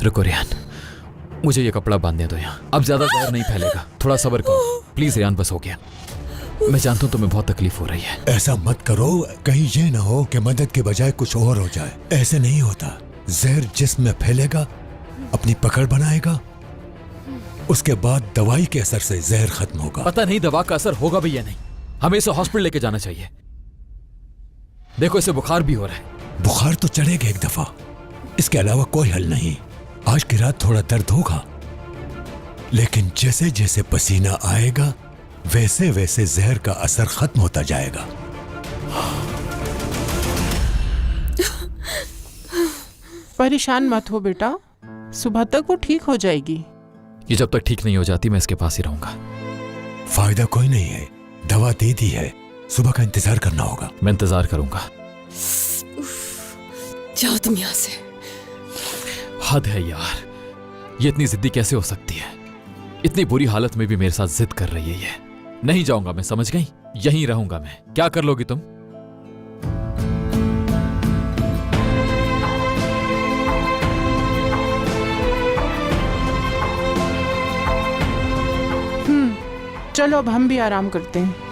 रुको रियान, मुझे ये कपड़ा बांधने दो यहाँ। अब ज्यादा जहर नहीं फैलेगा, थोड़ा सब्र करो प्लीज रियान, बस हो गया। मैं जानता हूँ तुम्हें बहुत तकलीफ हो रही है। ऐसा मत करो, कहीं ये ना हो कि मदद के बजाय कुछ और हो जाए। ऐसे नहीं होता। जहर जिस्म में फैलेगा, अपनी पकड़ बनाएगा, उसके बाद दवाई के असर से जहर खत्म होगा। पता नहीं दवा का असर होगा भी या नहीं, हमें इसे हॉस्पिटल लेके जाना चाहिए। देखो इसे बुखार भी हो रहा है। बुखार तो चढ़ेगा एक दफा, इसके अलावा कोई हल नहीं। आज की रात थोड़ा दर्द होगा, लेकिन जैसे जैसे पसीना आएगा वैसे वैसे जहर का असर खत्म होता जाएगा। परेशान मत हो बेटा, सुबह तक वो ठीक हो जाएगी। ये जब तक ठीक नहीं हो जाती मैं इसके पास ही रहूंगा। फायदा कोई नहीं है, दवा दे दी है, सुबह का इंतजार करना होगा। मैं इंतजार करूंगा। जाओ तुम यहाँ से। हद है यार, ये इतनी जिद्दी कैसे हो सकती है? इतनी बुरी हालत में भी मेरे साथ जिद कर रही है ये। नहीं जाऊंगा मैं, समझ गई? यहीं रहूंगा मैं। क्या कर लोगी तुम? चलो अब हम भी आराम करते हैं।